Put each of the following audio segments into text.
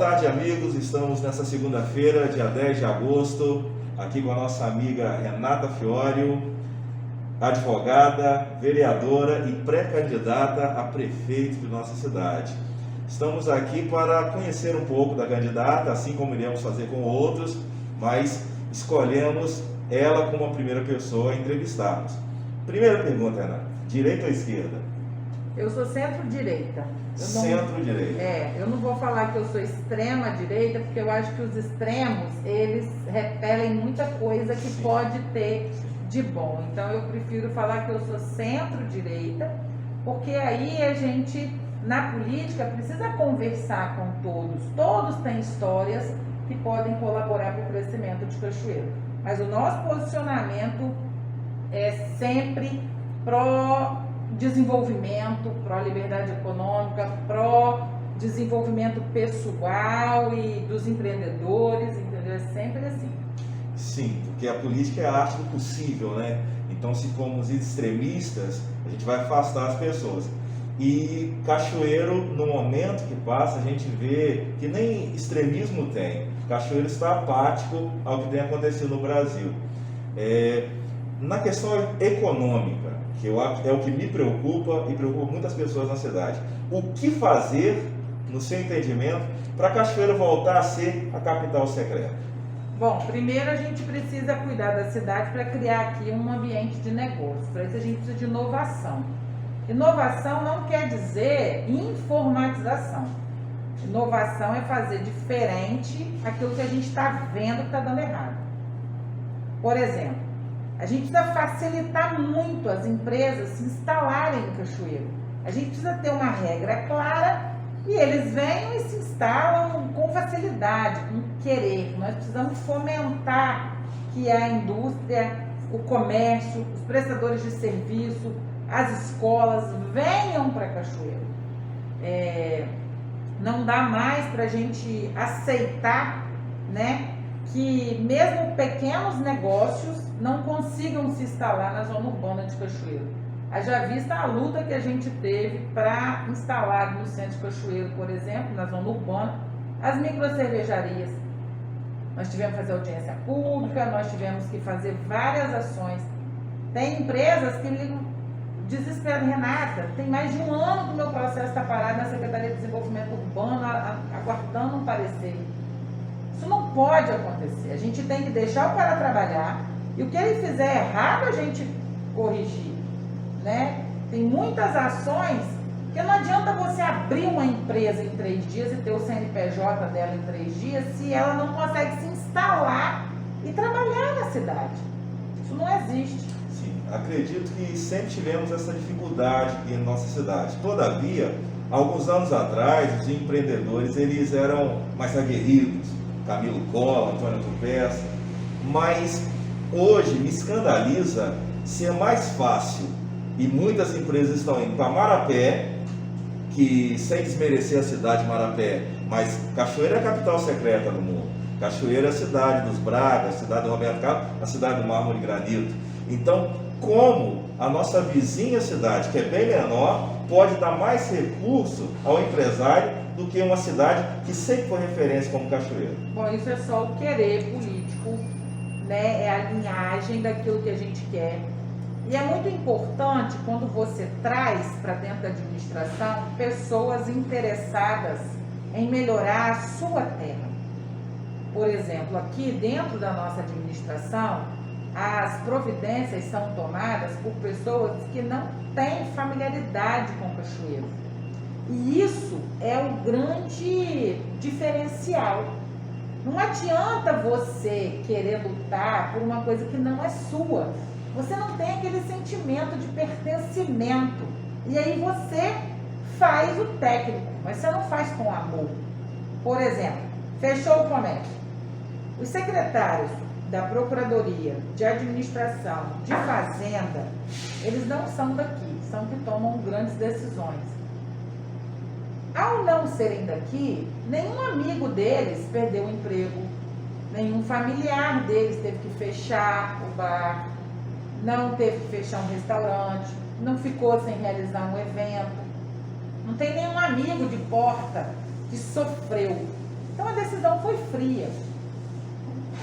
tarde, amigos. Estamos nessa segunda-feira, dia 10 de agosto, aqui com a nossa amiga Renata Fiorio, advogada, vereadora e pré-candidata a prefeito de nossa cidade. Estamos aqui para conhecer um pouco da candidata, assim como iremos fazer com outros, mas escolhemos ela como a primeira pessoa a entrevistarmos. Primeira pergunta, Renata: direita ou esquerda? Eu sou centro-direita. Centro-direita. Eu não vou falar que eu sou extrema-direita, porque eu acho que os extremos, eles repelem muita coisa que Sim. pode ter de bom. Então eu prefiro falar que eu sou centro-direita, porque aí a gente, na política, precisa conversar com todos. Todos têm histórias que podem colaborar para o crescimento de Cachoeiro. Mas o nosso posicionamento é sempre pró-desenvolvimento, pró-liberdade econômica, pró-desenvolvimento pessoal e dos empreendedores, entendeu? É sempre assim. Sim, porque a política é a arte do possível, né? Então, se formos extremistas, a gente vai afastar as pessoas. E Cachoeiro, no momento que passa, a gente vê que nem extremismo tem. Cachoeiro está apático ao que tem acontecido no Brasil. Na questão econômica, que é o que me preocupa e preocupa muitas pessoas na cidade, o que fazer, no seu entendimento, para Cachoeiro voltar a ser a capital secreta? Bom, primeiro a gente precisa cuidar da cidade para criar aqui um ambiente de negócio. Para isso a gente precisa de inovação. Inovação não quer dizer informatização. Inovação é fazer diferente aquilo que a gente está vendo que está dando errado. Por exemplo, a gente precisa facilitar muito as empresas se instalarem em Cachoeiro. A gente precisa ter uma regra clara e eles vêm e se instalam com facilidade, com querer. Nós precisamos fomentar que a indústria, o comércio, os prestadores de serviço, as escolas venham para Cachoeiro. Não dá mais para a gente aceitar, né, que mesmo pequenos negócios não consigam se instalar na zona urbana de Cachoeiro. Haja vista a luta que a gente teve para instalar no centro de Cachoeiro, por exemplo, na zona urbana, as microcervejarias. Nós tivemos que fazer audiência pública, nós tivemos que fazer várias ações. Tem empresas que ligam desesperado: Renata, tem mais de um ano que o meu processo está parado na Secretaria de Desenvolvimento Urbano, aguardando um parecer. Isso não pode acontecer. A gente tem que deixar o cara trabalhar e o que ele fizer errado a gente corrigir, né? Tem muitas ações que não adianta você abrir uma empresa em 3 dias e ter o CNPJ dela em 3 dias se ela não consegue se instalar e trabalhar na cidade. Isso não existe. Sim, acredito que sempre tivemos essa dificuldade aqui em nossa cidade. Todavia, alguns anos atrás, os empreendedores eles eram mais aguerridos, Camilo Collor, Antônio Tupessa, mas hoje me escandaliza ser mais fácil, e muitas empresas estão indo para Marapé, que, sem desmerecer a cidade de Marapé, mas Cachoeiro é a capital secreta do mundo. Cachoeiro é a cidade dos Bragas, a cidade do Roberto Carlos, a cidade do mármore e granito. Então, como a nossa vizinha cidade, que é bem menor, pode dar mais recurso ao empresário do que uma cidade que sempre foi referência como Cachoeiro? Bom, isso é só o querer político, né? É a linhagem daquilo que a gente quer. E é muito importante quando você traz para dentro da administração pessoas interessadas em melhorar a sua terra. Por exemplo, aqui dentro da nossa administração, as providências são tomadas por pessoas que não têm familiaridade com Cachoeiro. E isso é o grande diferencial. Não adianta você querer lutar por uma coisa que não é sua. Você não tem aquele sentimento de pertencimento. E aí você faz o técnico, mas você não faz com amor. Por exemplo, fechou o comércio. Os secretários da Procuradoria, de Administração, de Fazenda, eles não são daqui, são que tomam grandes decisões. Ao não serem daqui, nenhum amigo deles perdeu o emprego, nenhum familiar deles teve que fechar o bar, não teve que fechar um restaurante, não ficou sem realizar um evento. Não tem nenhum amigo de porta que sofreu. Então a decisão foi fria.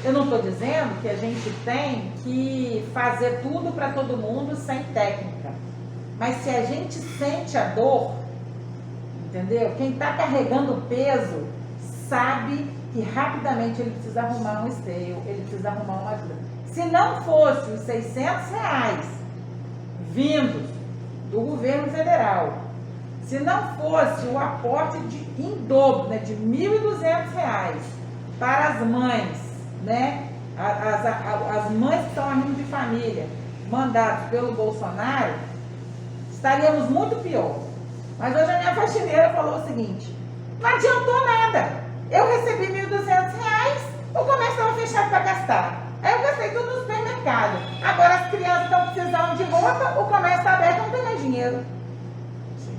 Eu não estou dizendo que a gente tem que fazer tudo para todo mundo sem técnica. Mas se a gente sente a dor, entendeu? Quem está carregando o peso sabe que rapidamente ele precisa arrumar um esteio, ele precisa arrumar uma ajuda. Se não fosse os R$600 vindos do governo federal, se não fosse o aporte em dobro, né, de R$1.200 para as mães, né, as mães que estão arrindo de família, mandados pelo Bolsonaro, estaríamos muito pior. Mas hoje a minha faxineira falou o seguinte: não adiantou nada. Eu recebi R$1.200, o comércio estava fechado para gastar. Aí eu gastei tudo no supermercado. Agora as crianças estão precisando de roupa, o comércio está aberto, não tem mais dinheiro. Sim.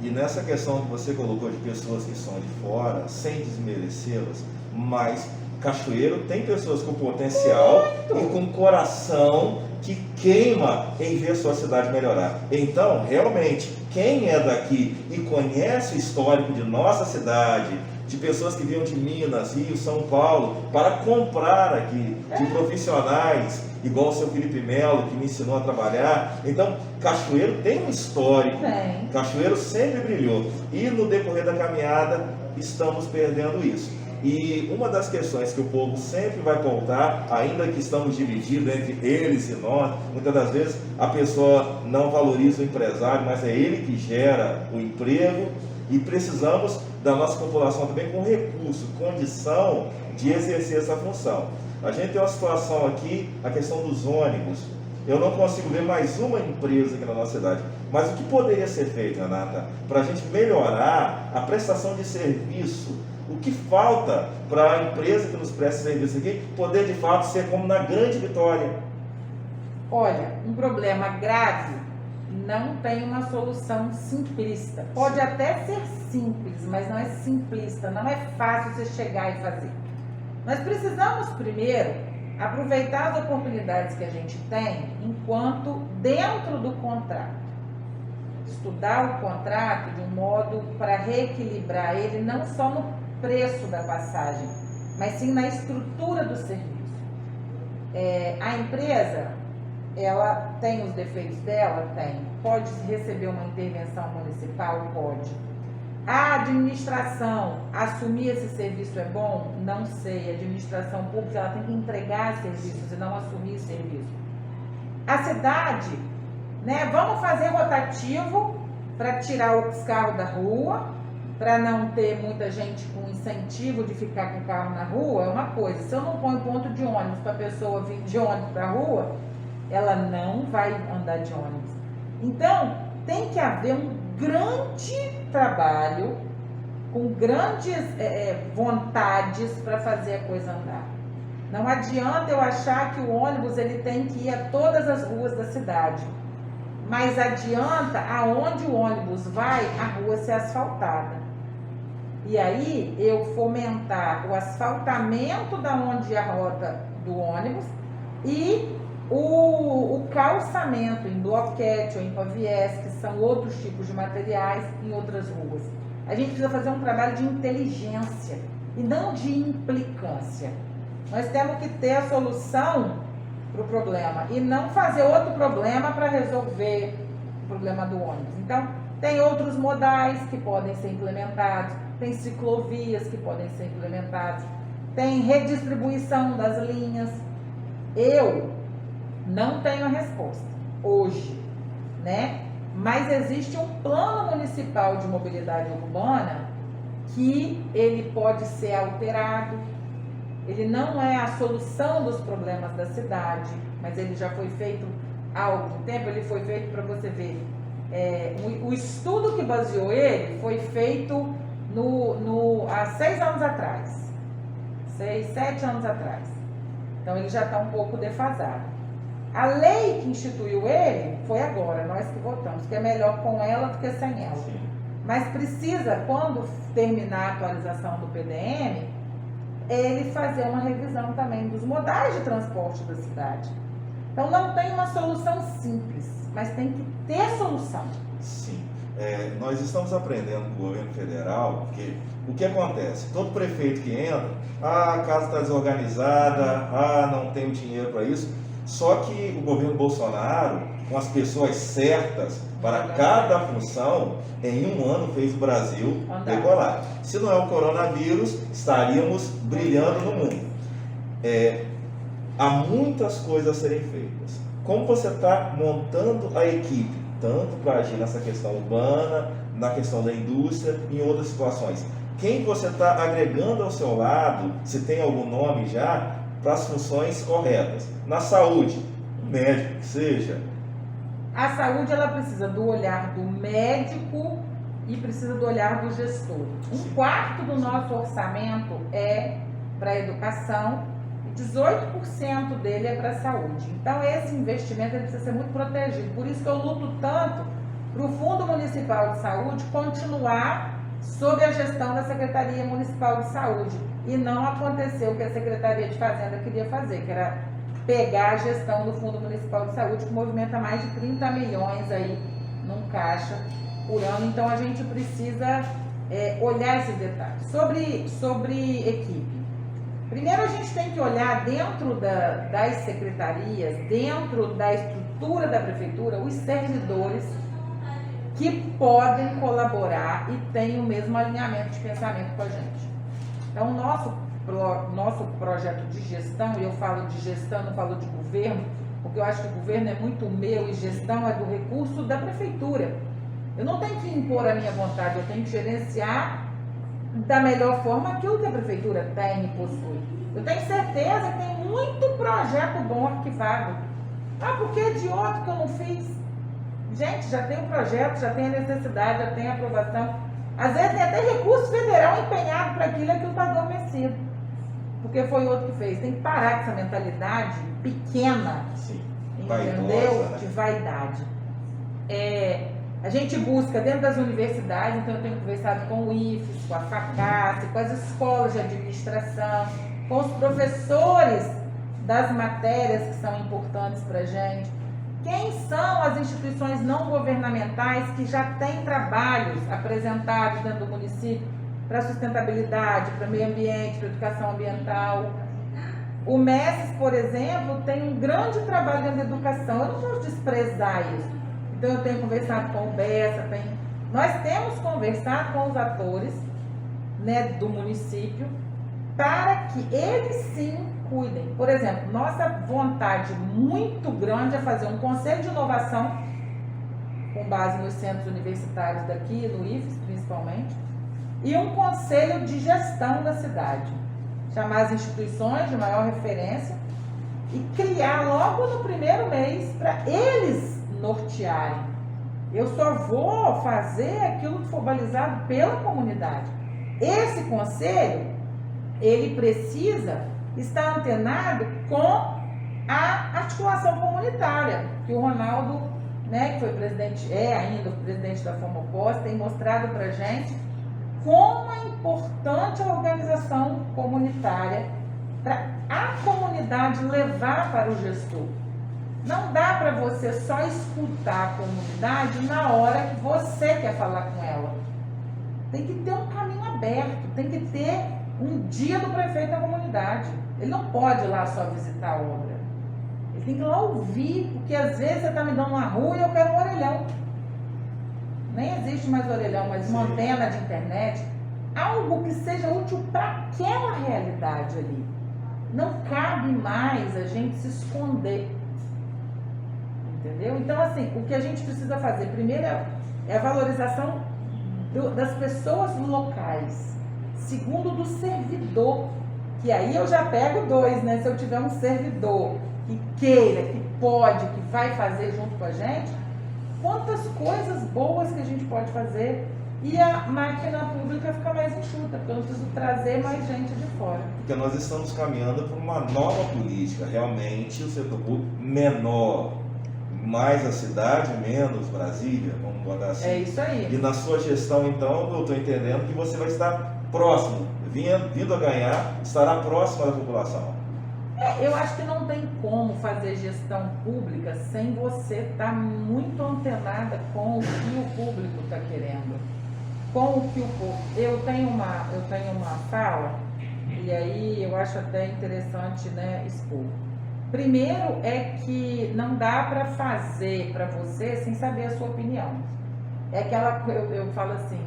E nessa questão que você colocou de pessoas que são de fora, sem desmerecê-las, mas Cachoeiro tem pessoas com potencial e com coração que queima em ver sua cidade melhorar. Então, realmente, quem é daqui e conhece o histórico de nossa cidade, de pessoas que vinham de Minas, Rio, São Paulo, para comprar aqui, de profissionais, igual o seu Felipe Melo, que me ensinou a trabalhar. Então, Cachoeiro tem um histórico. Cachoeiro sempre brilhou. E no decorrer da caminhada, estamos perdendo isso. E uma das questões que o povo sempre vai pautar, ainda que estamos divididos entre eles e nós, muitas das vezes a pessoa não valoriza o empresário, mas é ele que gera o emprego, e precisamos da nossa população também com recurso, condição de exercer essa função. A gente tem uma situação aqui, a questão dos ônibus. Eu não consigo ver mais uma empresa aqui na nossa cidade. Mas o que poderia ser feito, Renata, para a gente melhorar a prestação de serviço? O que falta para a empresa que nos presta serviço aqui poder de fato ser como na Grande Vitória? Olha, um problema grave não tem uma solução simplista. Pode até ser simples, mas não é simplista, não é fácil você chegar e fazer. Nós precisamos primeiro aproveitar as oportunidades que a gente tem enquanto dentro do contrato. Estudar o contrato de um modo para reequilibrar ele não só no preço da passagem, mas sim na estrutura do serviço. A empresa, ela tem os defeitos dela? Tem. Pode receber uma intervenção municipal? Pode. A administração, assumir esse serviço é bom? Não sei. A administração pública, ela tem que entregar serviços e não assumir serviço. A cidade, né, vamos fazer rotativo para tirar os carros da rua, para não ter muita gente com incentivo de ficar com o carro na rua, é uma coisa. Se eu não ponho ponto de ônibus para a pessoa vir de ônibus para a rua, ela não vai andar de ônibus. Então, tem que haver um grande trabalho, com grandes vontades para fazer a coisa andar. Não adianta eu achar que o ônibus ele tem que ir a todas as ruas da cidade. Mas adianta aonde o ônibus vai, a rua ser asfaltada. E aí eu fomentar o asfaltamento da onde é a rota do ônibus e o calçamento em bloquete ou em paviés, que são outros tipos de materiais, em outras ruas. A gente precisa fazer um trabalho de inteligência e não de implicância. Nós temos que ter a solução para o problema e não fazer outro problema para resolver o problema do ônibus. Então, tem outros modais que podem ser implementados, tem ciclovias que podem ser implementadas, tem redistribuição das linhas. Eu não tenho a resposta hoje, né? Mas existe um plano municipal de mobilidade urbana que ele pode ser alterado. Ele não é a solução dos problemas da cidade, mas ele já foi feito há algum tempo. Ele foi feito para você ver. O estudo que baseou ele foi feito há 6 anos atrás. 6, 7 anos atrás. Então ele já está um pouco defasado. A lei que instituiu ele foi agora, nós que votamos, que é melhor com ela do que sem ela. Sim. Mas precisa, quando terminar a atualização do PDM, ele fazer uma revisão também dos modais de transporte da cidade. Então não tem uma solução simples, mas tem que ter solução. Sim. nós estamos aprendendo com o governo federal, porque o que acontece? Todo prefeito que entra, a casa está desorganizada, não tenho dinheiro para isso. Só que o governo Bolsonaro, com as pessoas certas para cada função, em um ano fez o Brasil decolar. Se não é o coronavírus, estaríamos brilhando no mundo. Há muitas coisas a serem feitas. Como você está montando a equipe, tanto para agir nessa questão urbana, na questão da indústria e em outras situações? Quem você está agregando ao seu lado, se tem algum nome já, para as funções corretas? Na saúde, um médico que seja. A saúde, ela precisa do olhar do médico e precisa do olhar do gestor. Um quarto do nosso orçamento é para a educação, 18% dele é para a saúde. Então, esse investimento ele precisa ser muito protegido. Por isso que eu luto tanto para o Fundo Municipal de Saúde continuar sob a gestão da Secretaria Municipal de Saúde e não acontecer o que a Secretaria de Fazenda queria fazer, que era pegar a gestão do Fundo Municipal de Saúde, que movimenta mais de 30 milhões aí num caixa por ano. Então, a gente precisa olhar esses detalhes. Sobre equipe. Primeiro, a gente tem que olhar dentro das secretarias, dentro da estrutura da prefeitura, os servidores que podem colaborar e têm o mesmo alinhamento de pensamento com a gente. Então, nosso projeto de gestão, e eu falo de gestão, não falo de governo, porque eu acho que o governo é muito meu e gestão é do recurso da prefeitura. Eu não tenho que impor a minha vontade, eu tenho que gerenciar da melhor forma aquilo que a prefeitura tem e possui. Eu tenho certeza que tem muito projeto bom arquivado. Porque de outro que eu não fiz? Gente, já tem o projeto, já tem a necessidade, já tem a aprovação. Às vezes tem até recurso federal empenhado para aquilo está adormecido. Porque foi outro que fez. Tem que parar com essa mentalidade pequena, entendeu? Vaidosa, né? De vaidade. A gente busca dentro das universidades, então eu tenho conversado com o IFES, com a FACAS, com as escolas de administração, com os professores das matérias que são importantes para a gente. Quem são as instituições não governamentais que já têm trabalhos apresentados dentro do município para sustentabilidade, para meio ambiente, para educação ambiental? O MESES, por exemplo, tem um grande trabalho dentro da educação. Eu não posso desprezar isso. Então, eu tenho conversado com o Bessa, nós temos conversado com os atores, né, do município para que eles sim cuidem. Por exemplo, nossa vontade muito grande é fazer um conselho de inovação com base nos centros universitários daqui, no IFES principalmente, e um conselho de gestão da cidade. Chamar as instituições de maior referência e criar logo no primeiro mês para eles nortearem. Eu só vou fazer aquilo que for balizado pela comunidade. Esse conselho, ele precisa estar antenado com a articulação comunitária, que o Ronaldo, né, que foi presidente, ainda o presidente da Fomopós, tem mostrado para a gente como é importante a organização comunitária para a comunidade levar para o gestor. Não dá para você só escutar a comunidade na hora que você quer falar com ela. Tem que ter um caminho aberto, tem que ter um dia do prefeito na comunidade. Ele não pode ir lá só visitar a obra. Ele tem que ir lá ouvir, porque às vezes você está me dando uma rua e eu quero um orelhão. Nem existe mais orelhão, mas uma antena de internet. Algo que seja útil para aquela realidade ali. Não cabe mais a gente se esconder. Entendeu? Então, assim, o que a gente precisa fazer primeiro é a valorização das pessoas locais. Segundo, do servidor, que aí eu já pego dois, né? Se eu tiver um servidor que queira, que pode, que vai fazer junto com a gente, quantas coisas boas que a gente pode fazer e a máquina pública fica mais enxuta, porque eu não preciso trazer mais gente de fora. Porque nós estamos caminhando para uma nova política, realmente o setor público menor, mais a cidade, menos Brasília, vamos botar assim. É isso aí. E na sua gestão, então, eu estou entendendo que você vai estar próximo, vindo a ganhar, estará próximo da população. Eu acho que não tem como fazer gestão pública sem você estar muito antenada com o que o público está querendo. Com o que o povo... Eu tenho uma fala, e aí eu acho até interessante, né, expor. Primeiro é que não dá para fazer para você sem saber a sua opinião. É aquela, eu falo assim,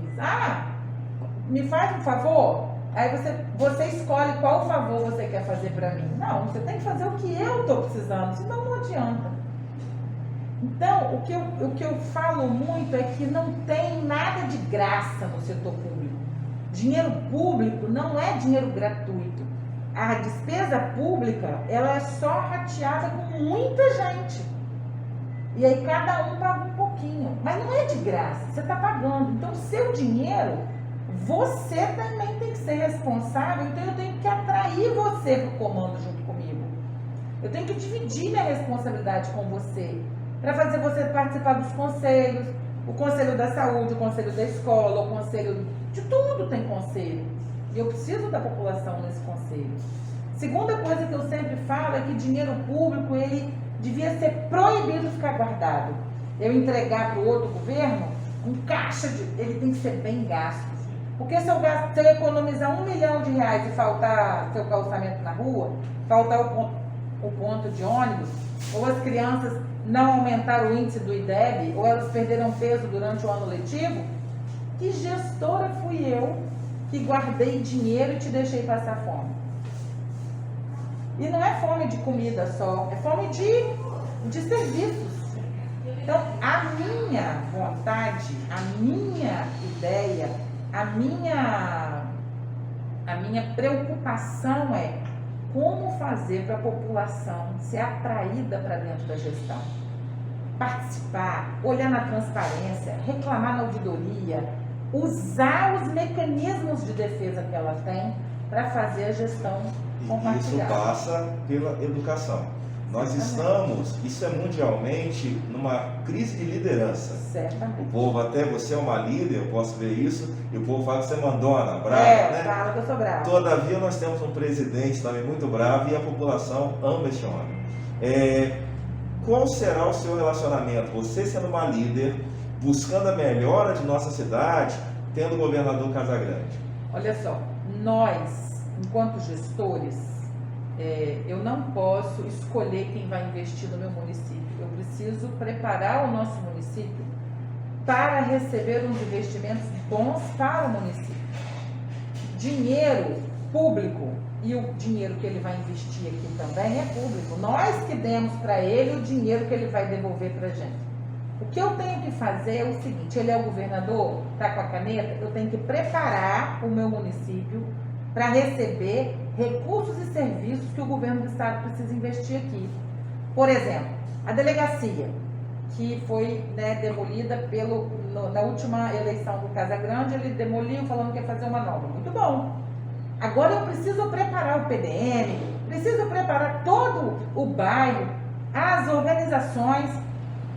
me faz um favor? Aí você escolhe qual favor você quer fazer para mim. Não, você tem que fazer o que eu estou precisando, senão não adianta. Então, o que eu falo muito é que não tem nada de graça no setor público. Dinheiro público não é dinheiro gratuito. A despesa pública, ela é só rateada com muita gente. E aí cada um paga um pouquinho. Mas não é de graça, você está pagando. Então, o seu dinheiro, você também tem que ser responsável. Então, eu tenho que atrair você para o comando junto comigo. Eu tenho que dividir minha responsabilidade com você, para fazer você participar dos conselhos, o conselho da saúde, o conselho da escola, o conselho de tudo tem conselho. E eu preciso da população nesse conselho. Segunda coisa que eu sempre falo é que dinheiro público, ele devia ser proibido ficar guardado. Eu entregar para o outro governo, ele tem que ser bem gasto. Porque se eu economizar R$1 milhão e faltar seu calçamento na rua, faltar o ponto de ônibus, ou as crianças não aumentaram o índice do IDEB, ou elas perderam peso durante o ano letivo, que gestora fui eu que guardei dinheiro e te deixei passar fome? E não é fome de comida só, é fome de serviços. Então, a minha vontade, a minha ideia, a minha preocupação é como fazer para a população ser atraída para dentro da gestão. Participar, olhar na transparência, reclamar na ouvidoria, usar os mecanismos de defesa que ela tem para fazer a gestão compartilhada. Isso passa pela educação. Nós estamos, isso é mundialmente, numa crise de liderança. Certamente. O povo, até você é uma líder, eu posso ver isso, e o povo fala que você é mandona, brava, né? Fala que eu sou brava. Todavia, nós temos um presidente também muito bravo e a população ama esse homem. Qual será o seu relacionamento? Você sendo uma líder, buscando a melhora de nossa cidade, tendo o governador Casagrande. Olha só, nós, enquanto gestores, eu não posso escolher quem vai investir no meu município. Eu preciso preparar o nosso município para receber uns investimentos bons para o município. Dinheiro público e o dinheiro que ele vai investir aqui também é público. Nós que demos para ele o dinheiro que ele vai devolver para a gente. O que eu tenho que fazer é o seguinte: ele é o governador, está com a caneta, eu tenho que preparar o meu município para receber recursos e serviços que o governo do estado precisa investir aqui. Por exemplo, a delegacia, que foi demolida na última eleição do Casagrande, ele demoliu falando que ia fazer uma nova. Muito bom. Agora eu preciso preparar o PDM, preciso preparar todo o bairro, as organizações,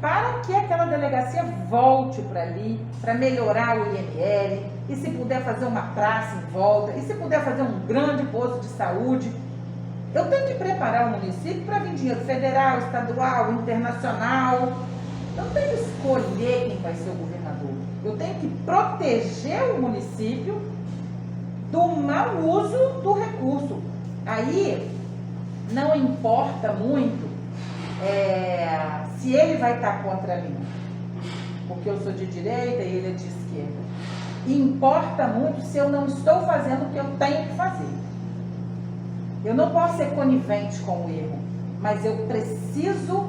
para que aquela delegacia volte para ali, para melhorar o IML, e se puder fazer uma praça em volta, e se puder fazer um grande posto de saúde. Eu tenho que preparar o município para vir dinheiro federal, estadual, internacional. Eu não tenho que escolher quem vai ser o governador. Eu tenho que proteger o município do mau uso do recurso. Aí não importa muito se ele vai estar contra mim, porque eu sou de direita e ele é de esquerda. Importa muito se eu não estou fazendo o que eu tenho que fazer. Eu não posso ser conivente com o erro, mas eu preciso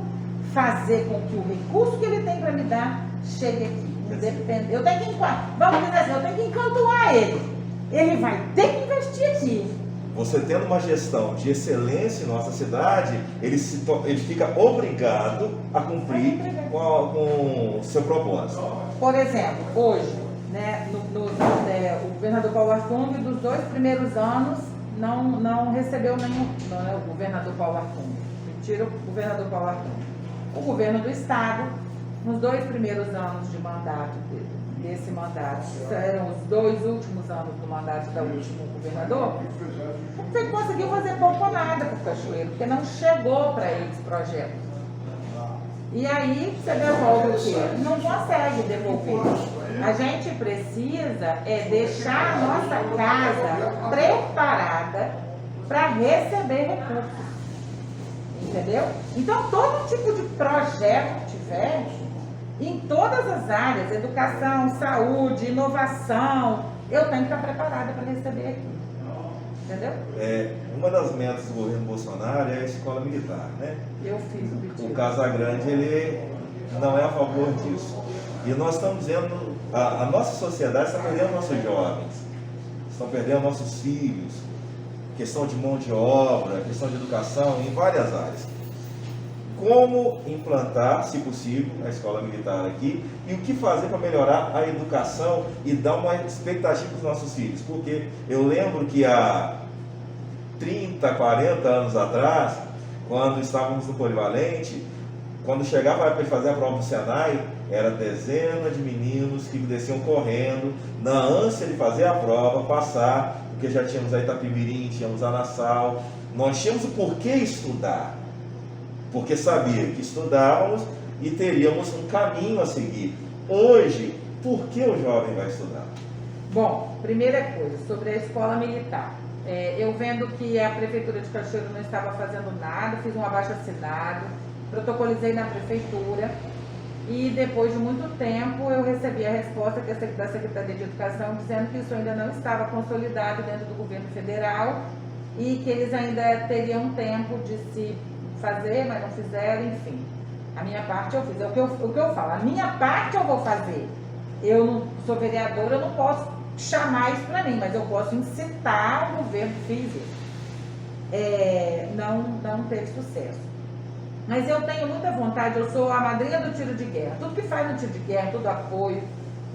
fazer com que o recurso que ele tem para me dar chegue aqui. Eu tenho que, vamos dizer assim, eu tenho que encantoar ele. Ele vai ter que investir aqui. Você tendo uma gestão de excelência em nossa cidade, ele fica obrigado a cumprir com o seu propósito. Por exemplo, hoje, o governador Paulo Artung, dos 2 primeiros anos, não recebeu nenhum, o governador Paulo Artung, retira o governador Paulo Artung. O governo do estado, nos 2 primeiros anos de mandato dele, desse mandato, que eram os 2 últimos anos do mandato da última governador, você conseguiu fazer pouco ou nada para o Cachoeiro, porque não chegou para eles projeto. E aí você devolve o quê? Não consegue devolver. A gente precisa deixar a nossa casa preparada para receber recursos. Entendeu? Então, todo tipo de projeto que tiver, em todas as áreas, educação, saúde, inovação, eu tenho que estar preparada para receber aqui. Entendeu? Uma das metas do governo Bolsonaro é a escola militar, né? Eu fiz o pedido. O Casagrande, ele não é a favor disso. E nós estamos vendo, a nossa sociedade está perdendo nossos jovens, estão perdendo nossos filhos, questão de mão de obra, questão de educação, em várias áreas. Como implantar, se possível, a escola militar aqui e o que fazer para melhorar a educação e dar uma expectativa para os nossos filhos? Porque eu lembro que há 30, 40 anos atrás, quando estávamos no Polivalente, quando chegava para fazer a prova do Senai, era dezena de meninos que desciam correndo, na ânsia de fazer a prova, passar, porque já tínhamos a Itapimirim, tínhamos a Nassau, nós tínhamos o porquê estudar, porque sabia que estudávamos e teríamos um caminho a seguir. Hoje, por que o jovem vai estudar? Bom, primeira coisa, sobre a escola militar. Eu vendo que a Prefeitura de Cachoeiro não estava fazendo nada, fiz um abaixo-assinado, protocolizei na Prefeitura e depois de muito tempo eu recebi a resposta da Secretaria de Educação dizendo que isso ainda não estava consolidado dentro do governo federal e que eles ainda teriam tempo de se fazer, mas não fizeram, enfim. A minha parte eu fiz, o que eu falo, a minha parte eu vou fazer. Eu não sou vereadora, eu não posso chamar isso para mim, mas eu posso incitar o governo que fiz isso. Não teve sucesso. Mas eu tenho muita vontade, eu sou a madrinha do tiro de guerra. Tudo que faz no tiro de guerra, tudo apoio,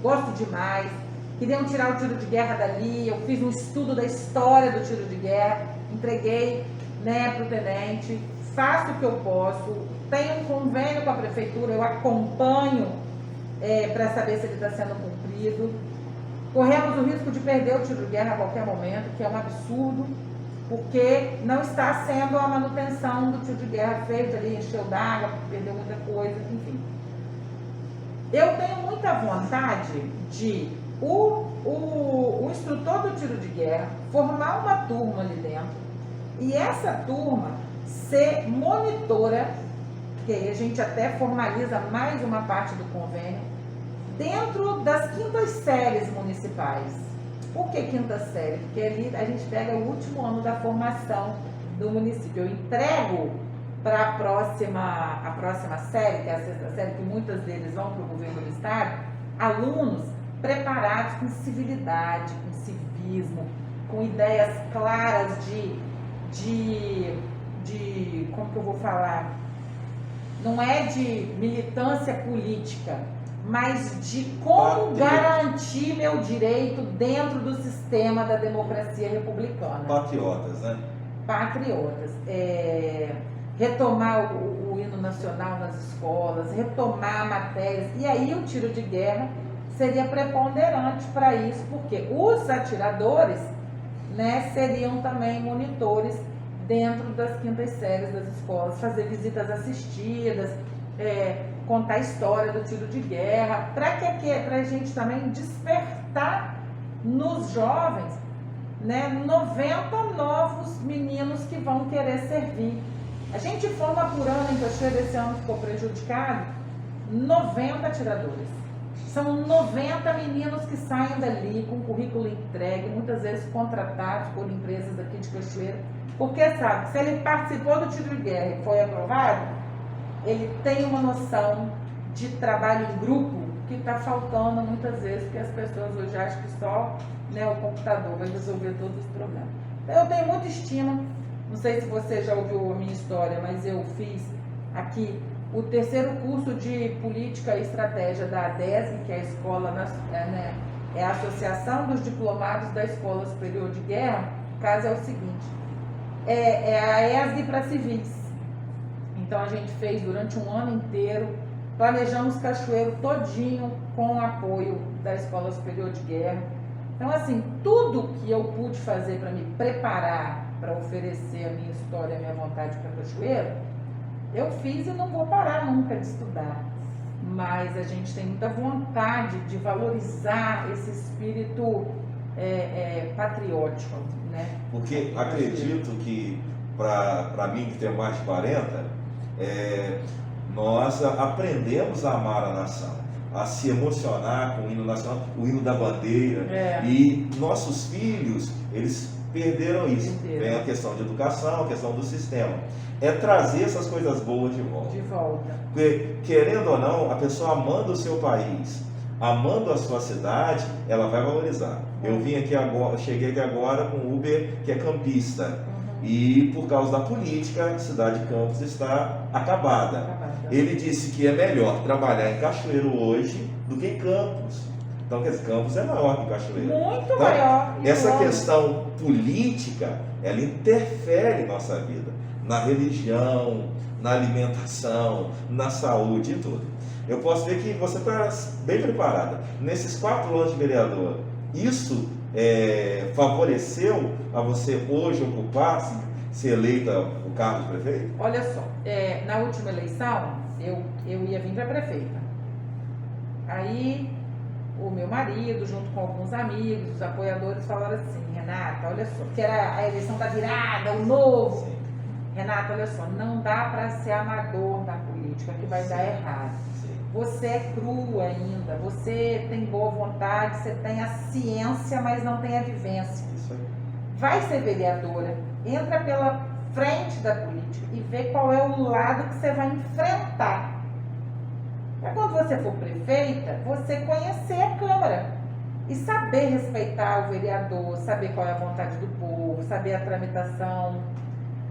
gosto demais. Queriam tirar o tiro de guerra dali, eu fiz um estudo da história do tiro de guerra, entreguei, para o tenente, faço o que eu posso, tenho um convênio com a prefeitura, eu acompanho para saber se ele está sendo cumprido. Corremos o risco de perder o tiro de guerra a qualquer momento, que é um absurdo, porque não está sendo a manutenção do tiro de guerra feita ali, encheu d'água, perdeu muita coisa, enfim. Eu tenho muita vontade de o instrutor do tiro de guerra formar uma turma ali dentro e essa turma ser monitora, que aí a gente até formaliza mais uma parte do convênio, dentro das quintas séries municipais. Por que quinta série? Porque ali a gente pega o último ano da formação do município. Eu entrego para a próxima série, que é a sexta série, que muitas deles vão para o governo do estado, alunos preparados com civilidade, com civismo, com ideias claras de como que eu vou falar? Não é de militância política, mas de como garantir meu direito dentro do sistema da democracia republicana. Patriotas, né? Patriotas. Retomar o hino nacional nas escolas, retomar matérias. E aí o tiro de guerra seria preponderante para isso, porque os atiradores, seriam também monitores dentro das quintas séries das escolas, fazer visitas assistidas, contar a história do tiro de guerra, para a gente também despertar nos jovens, 90 novos meninos que vão querer servir. A gente forma por ano, em Cachoeira, esse ano ficou prejudicado, 90 atiradores. São 90 meninos que saem dali com currículo entregue, muitas vezes contratados por empresas aqui de Cachoeira, porque sabe, se ele participou do tiro de guerra e foi aprovado, ele tem uma noção de trabalho em grupo que está faltando muitas vezes, porque as pessoas hoje acham que só o computador vai resolver todos os problemas. Então, eu tenho muita estima, não sei se você já ouviu a minha história, mas eu fiz aqui o terceiro curso de Política e Estratégia da ADESG, que é a escola, é a Associação dos Diplomados da Escola Superior de Guerra. O caso é o seguinte, é a ESG para civis. Então a gente fez durante um ano inteiro Planejamos Cachoeiro todinho com o apoio da Escola Superior de Guerra. Então, assim, tudo que eu pude fazer para me preparar, para oferecer a minha história, a minha vontade para Cachoeiro, eu fiz e não vou parar nunca de estudar. Mas a gente tem muita vontade de valorizar esse espírito patriótico, né? Porque acredito que, para mim que tenho mais de 40, nós aprendemos a amar a nação, a se emocionar com o hino nacional, o hino da bandeira, e nossos filhos, eles perderam isso. Vem a questão de educação, a questão do sistema. É trazer essas coisas boas de volta. De volta. Porque, querendo ou não, a pessoa amando o seu país, amando a sua cidade, ela vai valorizar. Eu vim aqui agora, cheguei aqui agora com o Uber, que é campista. E por causa da política, a cidade de Campos está acabada. Ele disse que é melhor trabalhar em Cachoeiro hoje do que em Campos. Então, quer dizer, Campos é maior que Cachoeiro. Muito então, maior. Essa questão política, ela interfere em nossa vida, na religião, na alimentação, na saúde e tudo. Eu posso ver que você está bem preparada. Nesses 4 anos de vereador, isso favoreceu a você hoje ocupar, ser eleita o cargo de prefeito? Olha só, na última eleição, eu ia vir para prefeita. Aí, o meu marido, junto com alguns amigos, os apoiadores, falaram assim: Renata, olha só, que era a eleição da virada, o novo. Sim. Renata, olha só, não dá para ser amador na política, que vai dar errado. Sim. Você é cru ainda, você tem boa vontade, você tem a ciência, mas não tem a vivência. Isso aí. Vai ser vereadora, entra pela frente da política e vê qual é o lado que você vai enfrentar. Para quando você for prefeita, você conhecer a Câmara e saber respeitar o vereador, saber qual é a vontade do povo, saber a tramitação.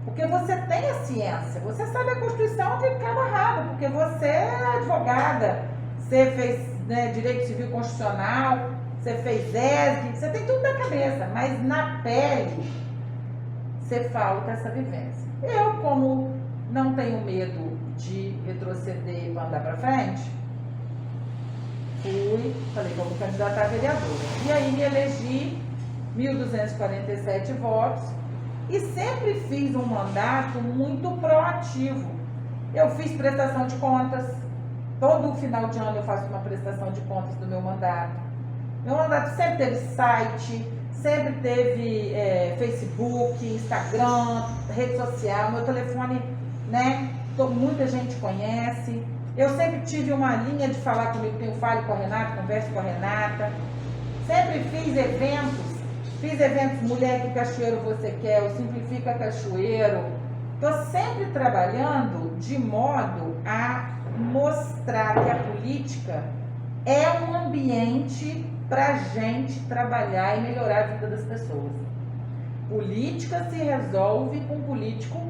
Porque você tem a ciência, você sabe a Constituição de cabo a rabo, porque você é advogada, você fez Direito Civil Constitucional, você fez ESG, você tem tudo na cabeça, mas na pele você falta essa vivência. Eu, como não tenho medo de retroceder para andar para frente, falei, vamos candidatar a vereadora. E aí me elegi, 1.247 votos, e sempre fiz um mandato muito proativo. Eu fiz prestação de contas, todo final de ano eu faço uma prestação de contas do meu mandato. Meu mandato sempre teve site, sempre teve Facebook, Instagram, rede social, meu telefone, muita gente conhece. Eu sempre tive uma linha de falar comigo, tem o Fale com a Renata, converso com a Renata. Sempre fiz eventos Mulher que Cachoeiro Você Quer, o Simplifica Cachoeiro. Estou sempre trabalhando de modo a mostrar que a política é um ambiente para a gente trabalhar e melhorar a vida das pessoas. Política se resolve com político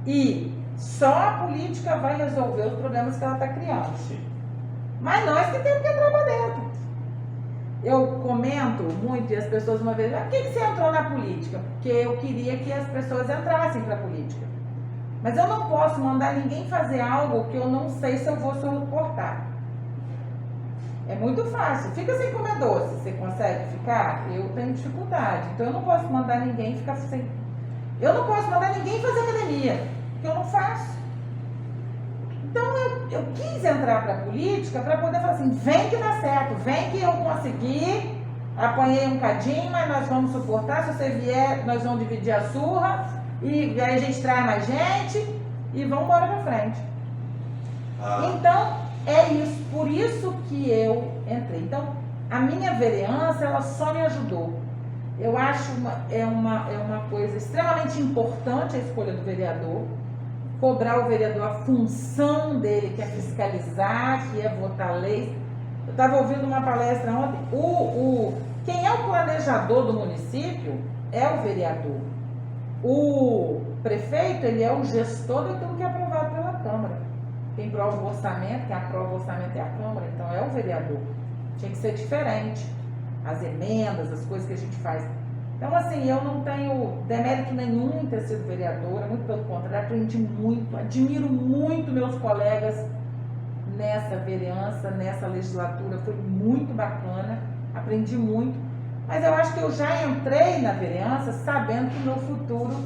e só a política vai resolver os problemas que ela está criando. Sim. Mas nós que temos que entrar para dentro. Eu comento muito e as pessoas uma vez, por que você entrou na política? Porque eu queria que as pessoas entrassem para a política. Mas eu não posso mandar ninguém fazer algo que eu não sei se eu vou suportar. É muito fácil. Fica sem comer doce. Você consegue ficar? Eu tenho dificuldade. Então eu não posso mandar ninguém ficar sem. Eu não posso mandar ninguém fazer academia, porque eu não faço. Então eu quis entrar para a política para poder falar assim, vem que dá certo, vem que eu consegui, apanhei um cadinho, mas nós vamos suportar, se você vier, nós vamos dividir a surra, e aí a gente traz mais gente, e vamos embora para frente. Então, é isso, por isso que eu entrei. Então, a minha vereança, ela só me ajudou. Eu acho uma coisa extremamente importante a escolha do vereador, cobrar o vereador a função dele, que é fiscalizar, que é votar lei. Eu estava ouvindo uma palestra ontem, quem é o planejador do município é o vereador. O prefeito, ele é o gestor daquilo que é aprovado pela Câmara. Quem aprova o orçamento, quem aprova o orçamento é a Câmara, então é o vereador. Tinha que ser diferente. As emendas, as coisas que a gente faz. Então, assim, eu não tenho demérito nenhum em ter sido vereadora, muito pelo contrário, aprendi muito, admiro muito meus colegas nessa vereança, nessa legislatura, foi muito bacana, aprendi muito, mas eu acho que eu já entrei na vereança sabendo que o meu futuro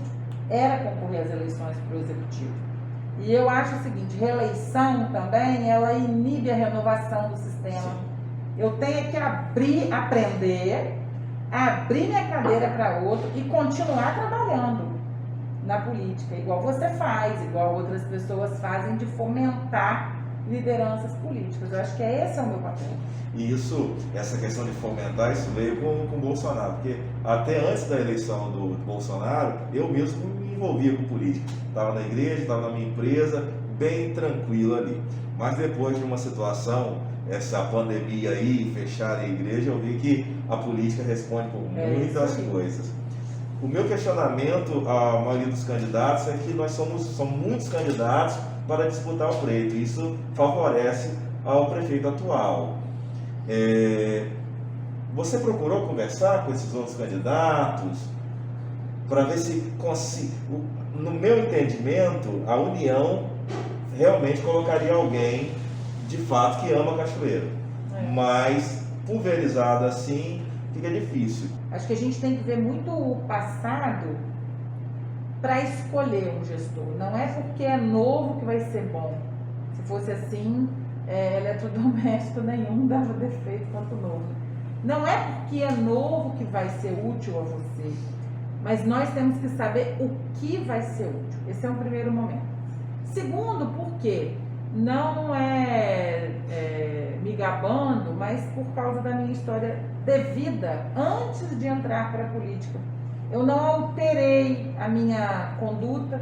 era concorrer às eleições para o executivo. E eu acho o seguinte, reeleição também, ela inibe a renovação do sistema. Eu tenho que aprender, abrir minha cadeira para outro e continuar trabalhando na política, igual você faz, igual outras pessoas fazem, de fomentar lideranças políticas. Eu acho que esse é o meu papel. E isso, essa questão de fomentar, isso veio com o Bolsonaro, porque até antes da eleição do Bolsonaro, eu mesmo me envolvia com política. Estava na igreja, estava na minha empresa, bem tranquilo ali. Mas depois de uma situação, essa pandemia aí, fechar a igreja, eu vi que a política responde por muitas coisas. O meu questionamento à maioria dos candidatos é que nós somos muitos candidatos para disputar o pleito. Isso favorece ao prefeito atual. Você procurou conversar com esses outros candidatos para ver se, no meu entendimento, a União realmente colocaria alguém de fato que ama Cachoeira, mas pulverizado assim fica difícil. Acho que a gente tem que ver muito o passado para escolher um gestor. Não é porque é novo que vai ser bom. Se fosse assim, eletrodoméstico nenhum dava defeito quanto novo. Não é porque é novo que vai ser útil a você, mas nós temos que saber o que vai ser útil. Esse é um primeiro momento. Segundo, porque não me gabando, mas por causa da minha história de vida antes de entrar para a política. Eu não alterei a minha conduta,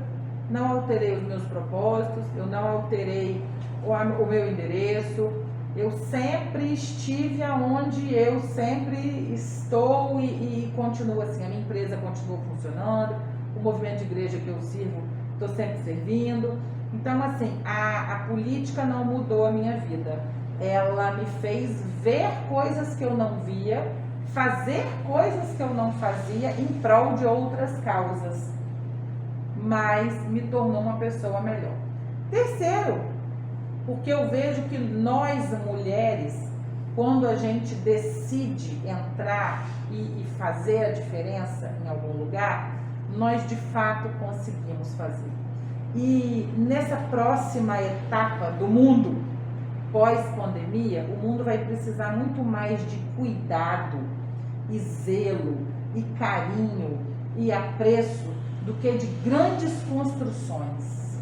não alterei os meus propósitos, eu não alterei o meu endereço, eu sempre estive aonde eu sempre estou e continuo assim. A minha empresa continua funcionando, o movimento de igreja que eu sirvo, estou sempre servindo. Então, assim, a política não mudou a minha vida. Ela me fez ver coisas que eu não via, fazer coisas que eu não fazia em prol de outras causas, mas me tornou uma pessoa melhor. Terceiro, porque eu vejo que nós, mulheres, quando a gente decide entrar e fazer a diferença em algum lugar, nós de fato conseguimos fazer. E nessa próxima etapa do mundo, pós-pandemia, o mundo vai precisar muito mais de cuidado e zelo e carinho e apreço do que de grandes construções,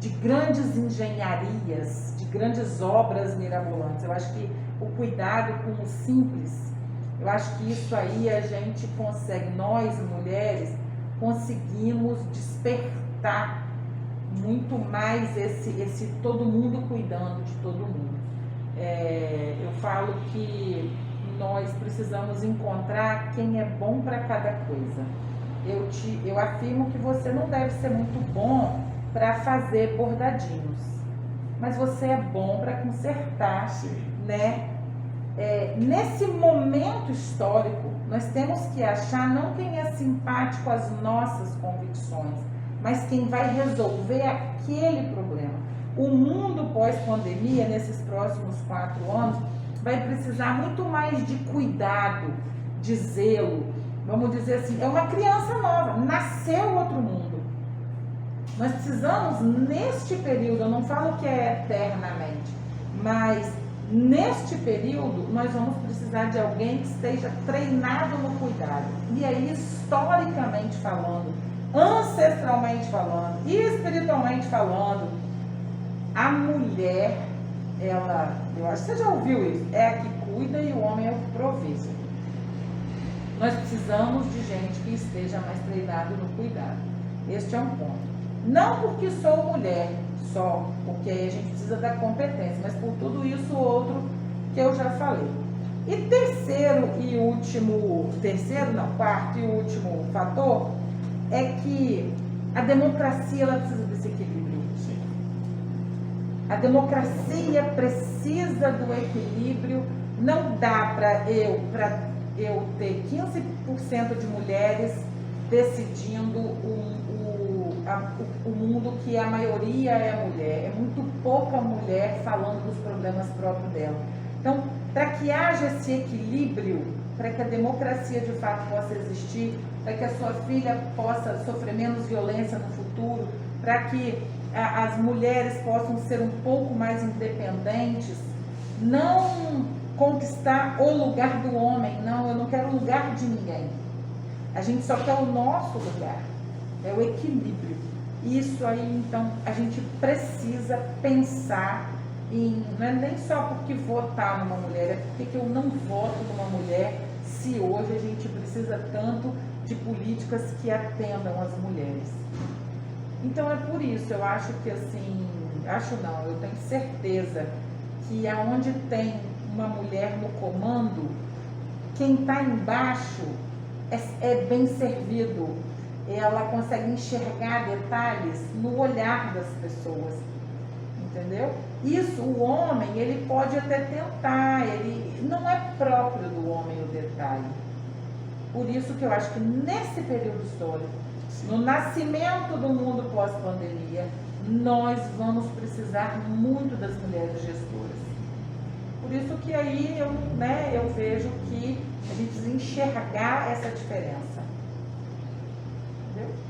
de grandes engenharias, de grandes obras mirabolantes. Eu acho que o cuidado com o simples, eu acho que isso aí a gente consegue, nós mulheres, conseguimos despertar muito mais esse todo mundo cuidando de todo mundo. Eu falo que nós precisamos encontrar quem é bom para cada coisa. Eu afirmo que você não deve ser muito bom para fazer bordadinhos, mas você é bom para consertar. Sim. Né? Nesse momento histórico, nós temos que achar não quem é simpático às nossas convicções, mas quem vai resolver aquele problema. O mundo pós-pandemia, nesses próximos 4 anos, vai precisar muito mais de cuidado, de zelo. Vamos dizer assim, é uma criança nova, nasceu outro mundo. Nós precisamos, neste período, eu não falo que é eternamente, mas neste período, nós vamos precisar de alguém que esteja treinado no cuidado. E aí, historicamente falando, ancestralmente falando e espiritualmente falando, a mulher, eu acho que você já ouviu isso, é a que cuida e o homem é o que provê. Nós precisamos de gente que esteja mais treinado no cuidado. Este é um ponto. Não porque sou mulher só, porque aí a gente precisa da competência, mas por tudo isso outro que eu já falei. E quarto e último fator é que a democracia ela precisa desse equilíbrio. Sim. A democracia precisa do equilíbrio. Não dá para eu ter 15% de mulheres decidindo o mundo que a maioria é a mulher, é muito pouca mulher falando dos problemas próprios dela. Então, para que haja esse equilíbrio, para que a democracia de fato possa existir, para que a sua filha possa sofrer menos violência no futuro, para que as mulheres possam ser um pouco mais independentes, não conquistar o lugar do homem, não, eu não quero o lugar de ninguém. A gente só quer o nosso lugar, é o equilíbrio. Isso aí, então, a gente precisa pensar em, não é nem só porque votar numa mulher, é porque que eu não voto numa mulher se hoje a gente precisa tanto de políticas que atendam as mulheres. Então é por isso, eu acho que assim, acho não, eu tenho certeza que aonde tem uma mulher no comando, quem está embaixo é bem servido. Ela consegue enxergar detalhes no olhar das pessoas, entendeu? Isso, o homem, ele pode até tentar, ele não é próprio do homem o detalhe. Por isso que eu acho que nesse período histórico, no nascimento do mundo pós-pandemia, nós vamos precisar muito das mulheres gestoras. Por isso que aí eu vejo que a gente precisa enxergar essa diferença.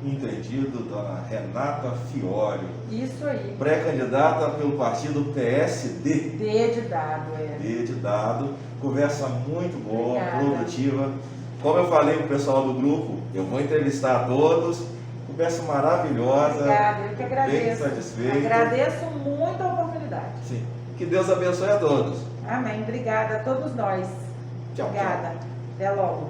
Entendido, dona Renata Fiório. Isso aí. Pré-candidata pelo partido PSD. D de dado, é. D de dado. Conversa muito boa, Obrigada. produtiva. Como eu falei para o pessoal do grupo, eu vou entrevistar todos. Conversa maravilhosa. Obrigada, eu que agradeço. Bem satisfeito. Agradeço muito a oportunidade. Sim. Que Deus abençoe a todos. Amém. Obrigada a todos nós. Tchau. Obrigada. Tchau. Até logo.